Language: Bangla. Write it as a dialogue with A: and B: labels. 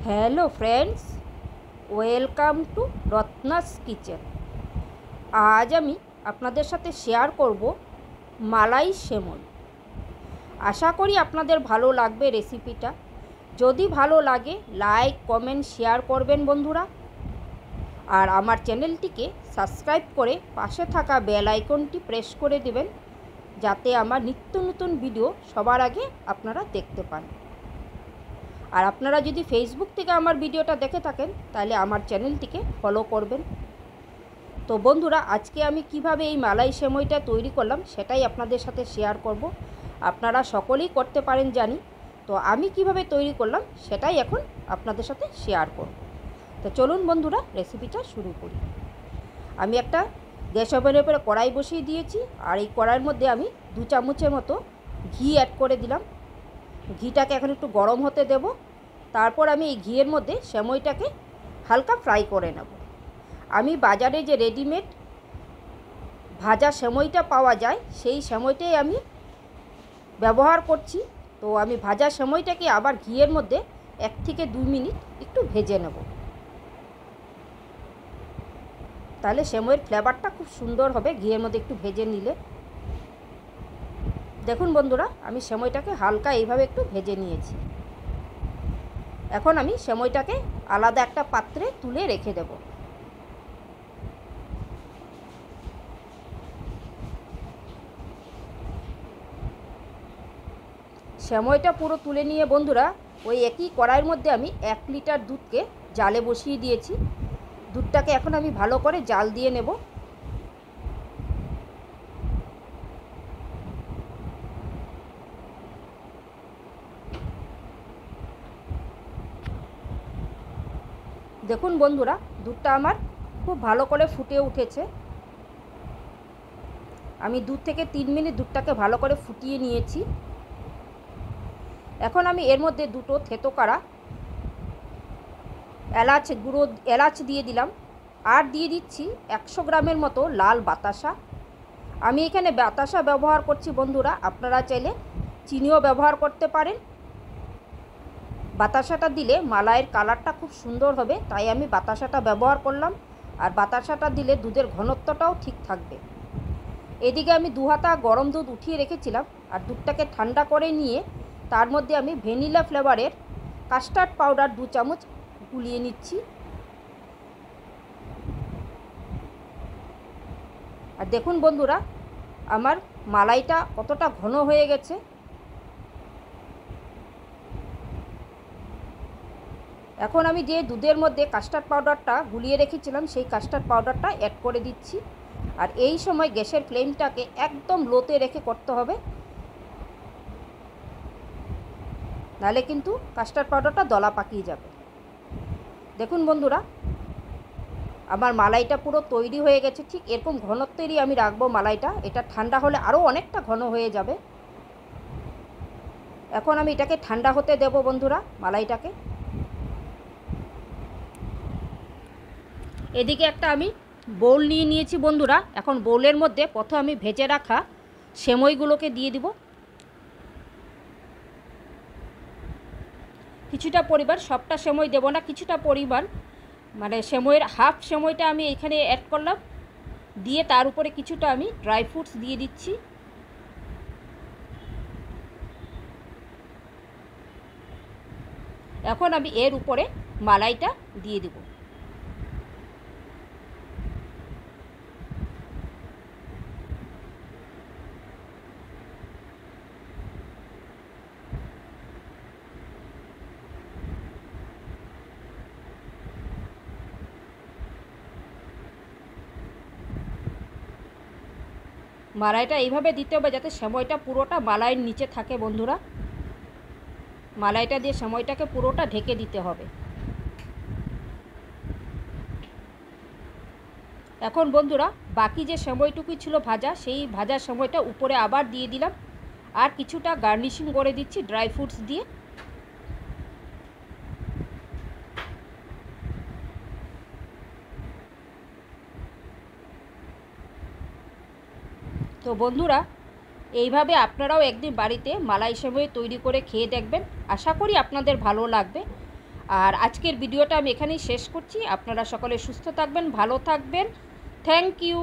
A: Hello friends, welcome to Ratna's kitchen. আজ আমি আপনাদের সাথে শেয়ার করব মালাই সেমই। আশা করি আপনাদের ভালো লাগবে রেসিপিটা। যদি ভালো লাগে লাইক কমেন্ট শেয়ার করবেন বন্ধুরা, আর আমার চ্যানেলটিকে সাবস্ক্রাইব করে পাশে থাকা বেল আইকনটি প্রেস করে দেবেন, যাতে আমার নিত্য নতুন ভিডিও সবার আগে আপনারা দেখতে পান। আর আপনারা যদি ফেসবুক থেকে আমার ভিডিওটা দেখে থাকেন তাহলে আমার চ্যানেলটিকে ফলো করবেন। তো বন্ধুরা, আজকে আমি কিভাবে এই মালাই সেমইটা তৈরি করলাম সেটাই আপনাদের সাথে শেয়ার করব। আপনারা সকলেই করতে পারেন জানি, তো আমি কিভাবে তৈরি করলাম সেটাই এখন আপনাদের সাথে শেয়ার করব। তো চলুন বন্ধুরা, রেসিপিটা শুরু করি। আমি একটা গ্যাস ওভেনের উপরে কড়াই বসিয়ে দিয়েছি, আর এই কড়াইয়ের মধ্যে আমি 2 চামচের মতো ঘি অ্যাড করে দিলাম। ঘিটাকে এখন একটু গরম হতে দেব। তারপর আমি এই ঘিয়ের মধ্যে সেমইটাকে হালকা ফ্রাই করে নেব। আমি বাজারে যে রেডিমেড ভাজা সেমইটা পাওয়া যায় সেই সেমইটাই আমি ব্যবহার করছি। তো আমি ভাজা সেমইটাকে আবার ঘিয়ের মধ্যে 1 থেকে 2 মিনিট একটু ভেজে নেব, তাহলে সেমইয়ের ফ্লেভারটা খুব সুন্দর হবে ঘিয়ের মধ্যে একটু ভেজে নিলে। দেখুন বন্ধুরা, আমি সেমইটাকে হালকা এইভাবে একটু ভেজে নিয়েছি। এখন আমি সেমইটাকে আলাদা একটা পাত্রে তুলে রেখে দেব। সেমইটা পুরো তুলে নিয়ে বন্ধুরা, ওই একই কড়াইয়ের মধ্যে আমি 1 লিটার দুধকে জালে বসিয়ে দিয়েছি। দুধটাকে এখন আমি ভালো করে জাল দিয়ে নেব। দেখুন বন্ধুরা, দুধটা আমার খুব ভালো করে ফুটে উঠেছে। আমি 2 থেকে 3 মিনিট দুধটাকে ভালো করে ফুটিয়ে নিয়েছি। এখন আমি এর মধ্যে 2টো থেতো করা এলাচ দিয়ে দিলাম, আর দিয়ে দিচ্ছি 100 গ্রামের মতো লাল বাতাসা। আমি এখানে বাতাসা ব্যবহার করছি বন্ধুরা, আপনারা চাইলে চিনিও ব্যবহার করতে পারেন। বাতাসাটা দিলে মালাইয়ের কালারটা খুব সুন্দর হবে, তাই আমি বাতাসাটা ব্যবহার করলাম। আর বাতাসাটা দিলে দুধের ঘনত্বটাও ঠিক থাকবে। এদিকে আমি 2 হাতা গরম দুধ উঠিয়ে রেখেছিলাম, আর দুধটাকে ঠান্ডা করে নিয়ে তার মধ্যে আমি ভ্যানিলা ফ্লেভারের কাস্টার্ড পাউডার 2 চামচ গুলিয়ে নিচ্ছি। আর দেখুন বন্ধুরা, আমার মালাইটা কতটা ঘন হয়ে গেছে। এখন আমি যে দুধের মধ্যে কাস্টার্ড পাউডারটা গুলিয়ে রেখেছিলাম সেই কাস্টার্ড পাউডারটা অ্যাড করে দিচ্ছি। আর এই সময় গ্যাসের ফ্লেমটাকে একদম লোতে রেখে করতে হবে, নাহলে কিন্তু কাস্টার্ড পাউডারটা দলা পাকিয়ে যাবে। দেখুন বন্ধুরা, আমার মালাইটা পুরো তৈরি হয়ে গেছে। ঠিক এরকম ঘনত্বেরই আমি রাখবো মালাইটা। এটা ঠান্ডা হলে আরও অনেকটা ঘন হয়ে যাবে। এখন আমি এটাকে ঠান্ডা হতে দেব বন্ধুরা, মালাইটাকে। এদিকে একটা আমি বোল নিয়ে নিয়েছি বন্ধুরা। এখন বোলের মধ্যে প্রথমে আমি ভেজে রাখা সেমইগুলোকে দিয়ে দিব। কিছুটা পরিমাণ, সবটা সেমই দেব না, কিছুটা পরিমাণ, মানে সেমইয়ের হাফ সেমইটা আমি এখানে অ্যাড করলাম। দিয়ে তার উপরে কিছুটা আমি ড্রাই ফ্রুটস দিয়ে দিচ্ছি। এখন আমি এর উপরে মালাইটা দিয়ে দেব। মালাইটা এইভাবে দিতে হবে যাতে সেমইটা পুরোটা মালাইয়ের নিচে থাকে বন্ধুরা। মালাইটা দিয়ে সেমইটাকে পুরোটা ঢেকে দিতে হবে। এখন বন্ধুরা, বাকি যে সেমইটুকুই ছিল ভাজা, সেই ভাজা সেমইটা উপরে আবার দিয়ে দিলাম, আর কিছুটা গার্নিশিং করে দিচ্ছি ড্রাই ফ্রুটস দিয়ে। তো বন্ধুরা, এইভাবে আপনারাও একদিন বাড়িতে মালাই সেমই তৈরি করে খেয়ে দেখবেন। আশা করি আপনাদের ভালো লাগবে। আর আজকের ভিডিওটা আমি এখানেই শেষ করছি। আপনারা সকলে সুস্থ থাকবেন, ভালো থাকবেন। Thank you.